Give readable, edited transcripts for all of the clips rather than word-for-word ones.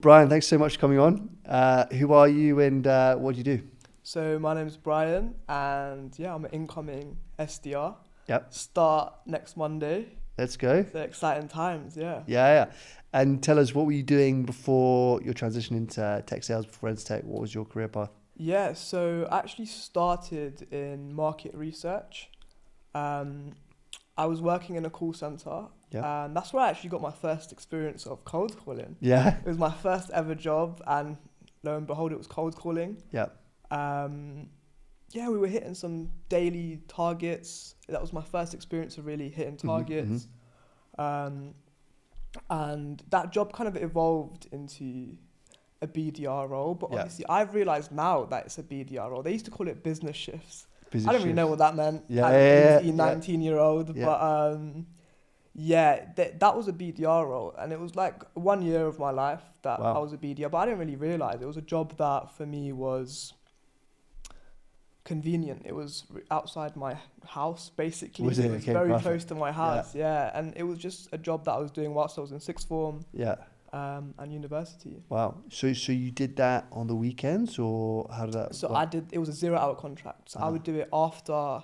Brian, thanks so much for coming on. Who are you and what do you do? So my name is Brian, and yeah, I'm an incoming SDR. Yep, Start next Monday. let's go. So exciting times, yeah. Yeah. And tell us, what were you doing before your transition into tech sales, before Entr Tech? What was your career path? Yeah, so I actually started in market research. I was working in a call center, Yeah. and that's where I actually got my first experience of cold calling. Yeah. It was my first ever job, and lo and behold, it was cold calling. Yeah. Yeah, we were hitting some daily targets. That was my first experience of really hitting targets. And that job kind of evolved into a BDR role. But Yeah. obviously, I've realised now that it's a BDR role. They used to call it business shifts. Business I don't really know shifts. what that meant. Yeah, As yeah, a 19-year-old. Yeah. But yeah, that was a BDR role. And it was like 1 year of my life that Wow. I was a BDR. But I didn't really realise. It was a job that for me was convenient. It was outside my house, basically. Was it? It was Okay, very perfect. close to my house, yeah. And it was just a job that I was doing whilst I was in sixth form Yeah. and university. Wow. So you did that on the weekends, or how did that So work? it was a 0-hour contract. So I would do it after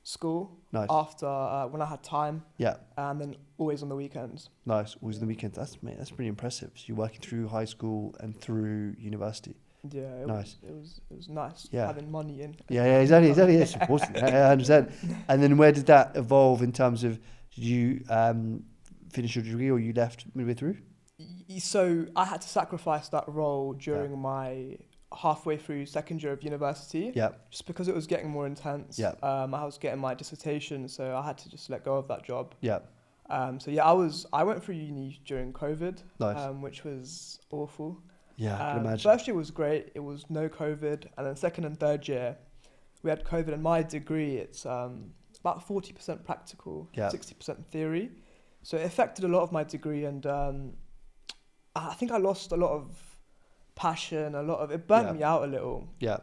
school, Nice. after when I had time, Yeah. and then always on the weekends. Nice. Always on the weekends. That's pretty impressive. So you're working through high school and through university. Yeah, Nice. it was nice Yeah. having money in. Yeah, exactly. It's important. Yeah, 100%. And then where did that evolve in terms of, did you finish your degree or you left midway through? So I had to sacrifice that role during my halfway through second year of university. Yeah. Just because it was getting more intense. Yeah. I was getting my dissertation, so I had to just let go of that job. Yeah. So yeah, I went through uni during COVID, Nice. which was awful. Yeah, I can imagine. First year was great. It was no COVID, and then second and third year, we had COVID. And my degree, it's about 40% practical, Yeah. 60% theory. So it affected a lot of my degree, and I think I lost a lot of passion. It burnt Yeah. me out a little. Yeah.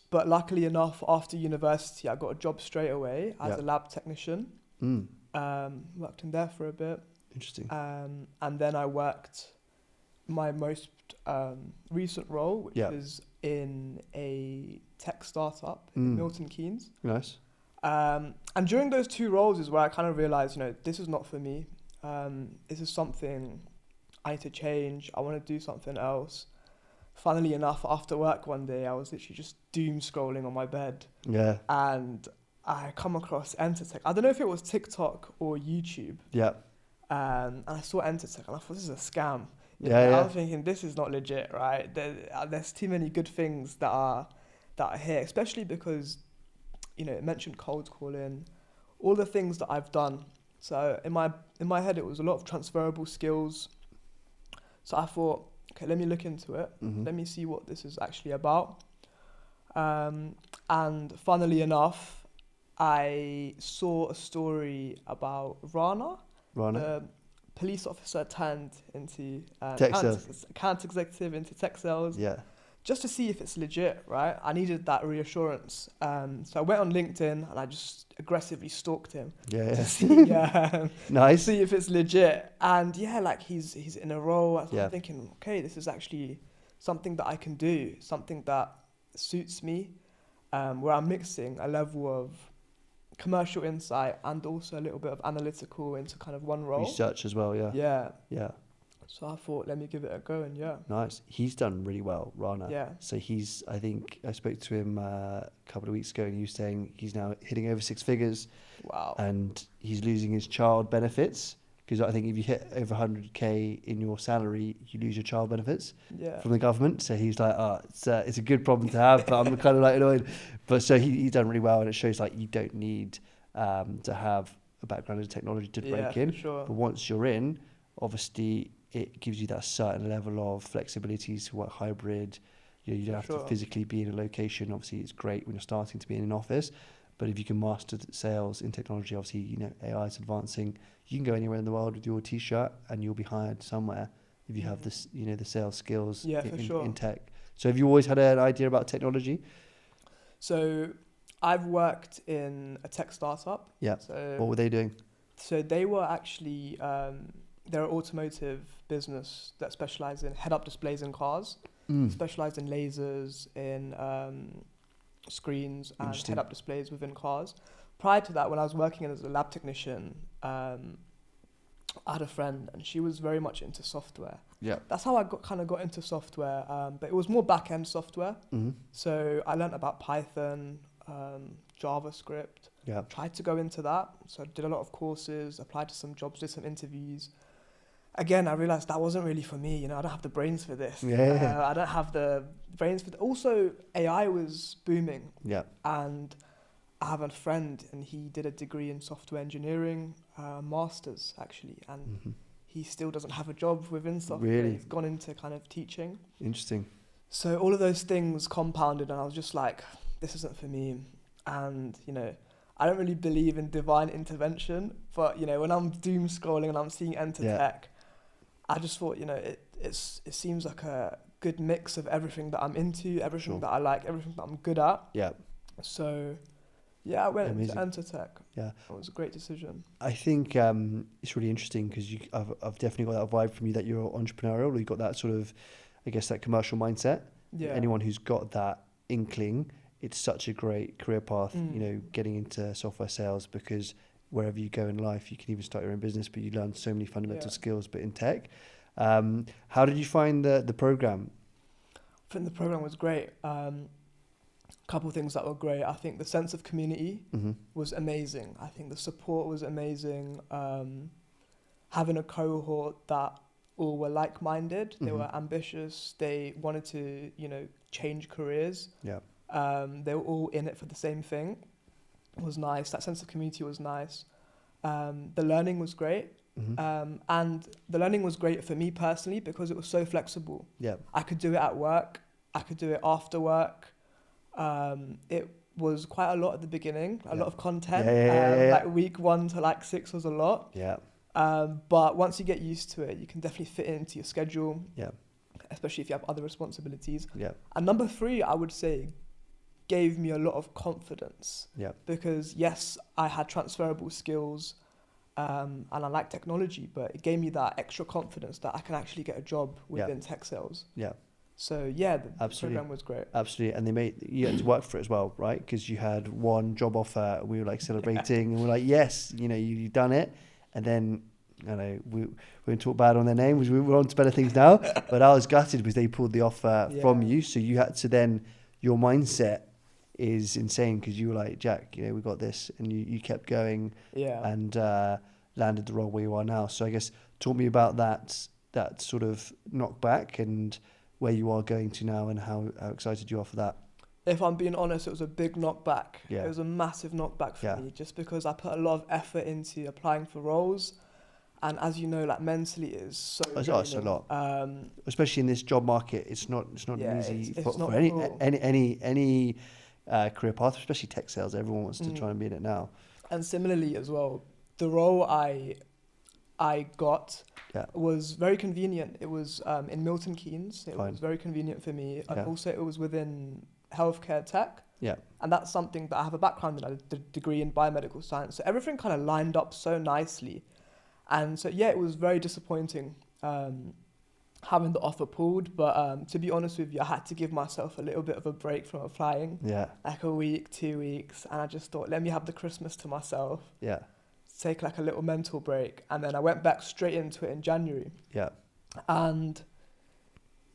But luckily enough, after university, I got a job straight away as Yeah. a lab technician. Mm. Worked in there for a bit. Interesting. And then I worked my most recent role, which Yeah. was in a tech startup in Milton Keynes. Nice. And during those two roles is where I kind of realized, this is not for me. This is something I need to change. I want to do something else. Funnily enough, after work one day, I was literally just doom scrolling on my bed, Yeah. and I come across Entr Tech. I don't know if it was TikTok or YouTube. Yeah. And I saw Entr Tech, and I thought, this is a scam. Yeah. I was thinking, this is not legit, right? There's too many good things that are here, especially because, it mentioned cold calling, all the things that I've done. So in my head, it was a lot of transferable skills. So I thought, okay, let me look into it. Mhm. Let me see what this is actually about. And funnily enough, I saw a story about Rana, Rana. police officer turned into Tech sales. account executive into tech sales, Yeah. just to see if it's legit, right? I needed that reassurance. So I went on LinkedIn and I just aggressively stalked him Yeah. to see, Nice. see if it's legit. And yeah, like he's in a role. Yeah. I'm thinking, okay, this is actually something that I can do, something that suits me, where I'm mixing a level of commercial insight and also a little bit of analytical into kind of one role. Research as well. Yeah. Yeah. Yeah. So I thought, let me give it a go, and yeah. Nice. He's done really well, Rana. Yeah. So I think I spoke to him a couple of weeks ago, and he was saying he's now hitting over 6 figures, Wow. and he's losing his child benefits, because I think if you hit over 100K in your salary, you lose your child benefits Yeah. from the government. So he's like, it's a good problem to have, but I'm kind of like annoyed. But so he's done really well, and it shows like you don't need to have a background in technology to break in. Sure. But once you're in, obviously it gives you that certain level of flexibility to work hybrid. You don't have to physically be in a location. Obviously, it's great when you're starting to be in an office. But if you can master sales in technology, obviously, AI is advancing. You can go anywhere in the world with your T-shirt and you'll be hired somewhere if you have this, the sales skills in tech. So have you always had an idea about technology? So I've worked in a tech startup. Yeah. So What were they doing? So they were actually they're an automotive business that specialize in head-up displays in cars, specialized in lasers, in screens and head-up displays within cars. Prior to that, when I was working as a lab technician, I had a friend and she was very much into software. Yeah. That's how I got into software, but it was more back-end software. So I learned about Python, JavaScript. Yeah. Tried to go into that. So I did a lot of courses, applied to some jobs, did some interviews. Again, I realized that wasn't really for me. I don't have the brains for this. Yeah. I don't have the brains for Also, AI was booming. Yeah. And I have a friend and he did a degree in software engineering, master's actually. And he still doesn't have a job within software. Really? He's gone into kind of teaching. Interesting. So all of those things compounded and I was just like, this isn't for me. And, I don't really believe in divine intervention, but, when I'm doom scrolling and I'm seeing Entr Tech, I just thought, it seems like a good mix of everything that I'm into, everything that I like, everything that I'm good at. Yeah. So, I went into Entr Tech. Yeah. It was a great decision. I think it's really interesting because I've definitely got that vibe from you that you're entrepreneurial, or you've got that sort of, I guess, that commercial mindset. Yeah. Anyone who's got that inkling, it's such a great career path, getting into software sales, because wherever you go in life, you can even start your own business, but you learn so many fundamental skills, but in tech. How did you find the program? I think the program was great. Couple of things that were great. I think the sense of community was amazing. I think the support was amazing. Having a cohort that all were like-minded, they were ambitious, they wanted to, change careers. Yeah. They were all in it for the same thing. It was nice. That sense of community was nice. The learning was great. And the learning was great for me personally because it was so flexible. Yeah. I could do it at work. I could do it after work. It was quite a lot at the beginning, a lot of content. Like week 1 to like 6 was a lot. Yeah. But once you get used to it, you can definitely fit it into your schedule. Yeah. Especially if you have other responsibilities. Yeah. And number 3, I would say, gave me a lot of confidence. Yeah. Because yes, I had transferable skills, and I like technology, but it gave me that extra confidence that I can actually get a job within tech sales. Yeah. So the program was great. Absolutely. And you had to work for it as well, right? Because you had one job offer and we were like celebrating and we're like, yes, you've done it. And then, we won't talk bad on their name, we're on to better things now. But I was gutted because they pulled the offer from you. So you had to then, your mindset is insane because you were like, Jack, we got this. And you kept going and landed the role where you are now. So I guess talk me about that sort of knockback and where you are going to now and how excited you are for that. If I'm being honest, it was a big knockback. Yeah. It was a massive knockback for me just because I put a lot of effort into applying for roles. And as you know, like mentally it is so it's a lot. Especially in this job market, it's not easy for any career path, especially tech sales. Everyone wants to try and be in it now. And similarly as well, the role I got was very convenient. It was in Milton Keynes. It was very convenient for me. And also it was within healthcare tech. Yeah. And that's something that I have a background in. I did a degree in biomedical science. So everything kind of lined up so nicely. And so, it was very disappointing having the offer pulled. But to be honest with you, I had to give myself a little bit of a break from applying. Yeah. Like a week, 2 weeks. And I just thought, let me have the Christmas to myself. Yeah. Take like a little mental break. And then I went back straight into it in January. Yeah. And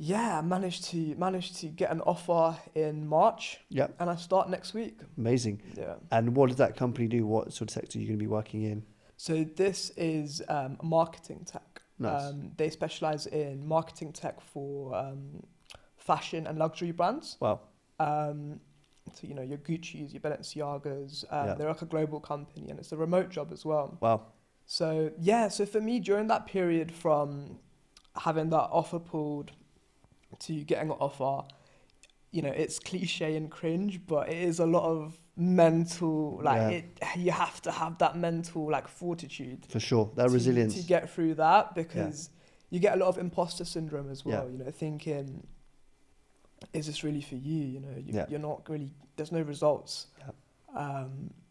I managed to get an offer in March. Yeah. And I start next week. Amazing. Yeah. And what does that company do? What sort of sector are you going to be working in? So this is marketing tech. Nice. They specialize in marketing tech for fashion and luxury brands. Wow. So, your Gucci's, your Balenciagas, they're like a global company and it's a remote job as well. Wow. So, so for me, during that period from having that offer pulled to getting an offer, it's cliche and cringe, but it is a lot of mental, you have to have that mental, fortitude. For sure, that resilience. To get through that because you get a lot of imposter syndrome as well, thinking, is this really for you? You're not really, there's no results. Yeah.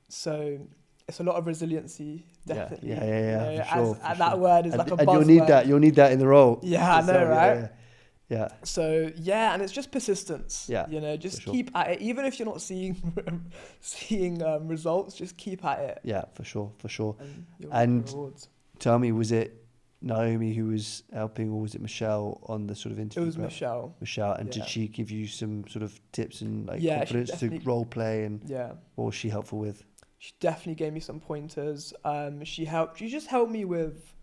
So it's a lot of resiliency, definitely. Yeah, for sure. And that word is like a buzzword. And you'll need that in the role. Yeah, I know, right? Yeah. So yeah, and it's just persistence. Yeah. Just keep at it, even if you're not seeing results. Just keep at it. Yeah, for sure. And rewards. Tell me, was it Naomi who was helping, or was it Michelle on the sort of interview? It was Michelle. And did she give you some sort of tips and confidence to role play, and what was she helpful with? She definitely gave me some pointers. She just helped me with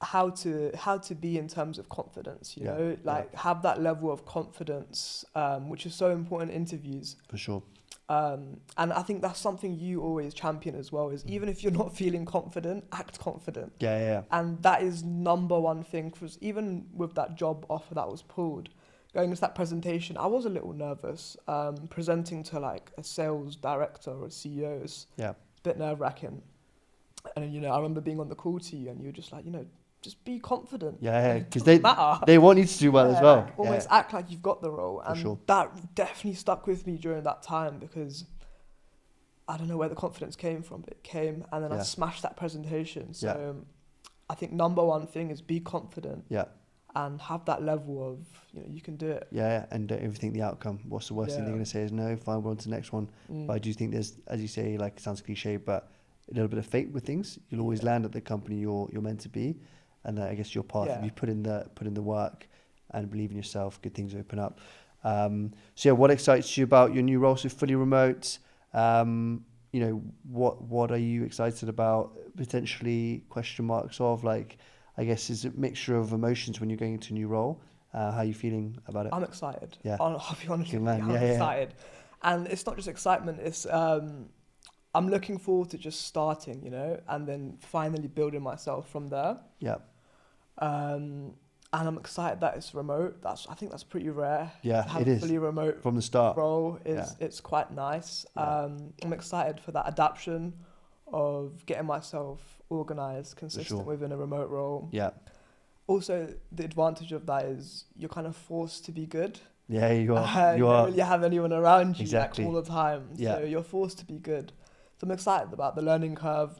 how to be in terms of confidence, you know, have that level of confidence, which is so important in interviews. For sure. And I think that's something you always champion as well, is even if you're not feeling confident, act confident. Yeah. And that is number one thing, because even with that job offer that was pulled, going into that presentation, I was a little nervous. Presenting to like a sales director or a CEO is a bit nerve-wracking. And, I remember being on the call to you and you were just like, just be confident. Yeah, because they want you to do well as well. Almost act like you've got the role. And that definitely stuck with me during that time, because I don't know where the confidence came from, but it came, and then I smashed that presentation. So I think number one thing is be confident. Yeah. And have that level of, you can do it. Yeah, and don't overthink the outcome. What's the worst thing they're going to say is no, fine, we're on to the next one. But I do think there's, as you say, like, it sounds cliche, but a little bit of fate with things. You'll always land at the company you're meant to be. And I guess your path, if you put in the work and believe in yourself, good things open up. What excites you about your new role? So fully remote. What are you excited about? Potentially question marks of, like, I guess, is it a mixture of emotions when you're going into a new role? How are you feeling about it? I'm excited. Yeah. I'll be honest with you. I'm excited. And it's not just excitement. It's I'm looking forward to just starting, and then finally building myself from there. Yeah. And I'm excited that it's remote. I think that's pretty rare. Yeah, it is. Fully remote from the start. Role it's quite nice. Yeah. I'm excited for that adaptation of getting myself organized, consistent within a remote role. Yeah. Also, the advantage of that is you're kind of forced to be good. Yeah, you are. You don't really have anyone around you all the time. Yeah. So you're forced to be good. So I'm excited about the learning curve.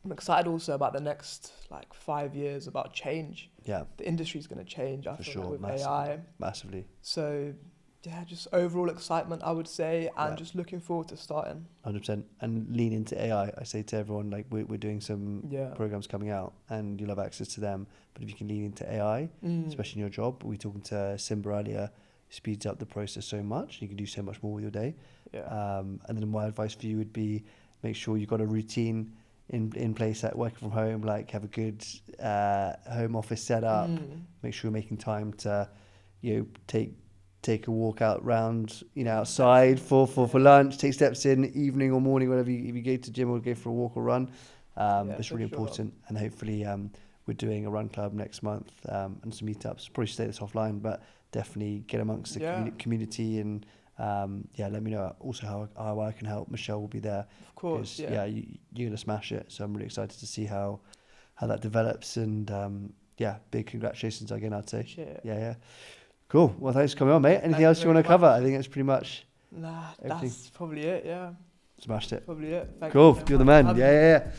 I'm excited also about the next 5 years, about change. Yeah. The industry's going to change, I feel, with AI. Massively. So, just overall excitement, I would say, and just looking forward to starting. 100%. And lean into AI. I say to everyone, we're doing some programs coming out and you'll have access to them. But if you can lean into AI, especially in your job, we were talking to Simba earlier, speeds up the process so much. You can do so much more with your day. Yeah. And then my advice for you would be, make sure you've got a routine in place at working from home, have a good home office set up. Make sure you're making time to, take a walk out round, outside for lunch, take steps in evening or morning, whatever if you go to gym or go for a walk or run. It's really important. And hopefully we're doing a run club next month and some meetups. Probably stay this offline, but definitely get amongst the community and let me know also how I can help. Michelle will be there. Of course, you're going to smash it. So I'm really excited to see how that develops. And big congratulations again, I'd say. Yeah. Cool. Well, thanks for coming on, mate. Anything else you want to cover? I think that's pretty much everything. That's probably it, yeah. Smashed it. Probably it. Cool. You're the man. Yeah.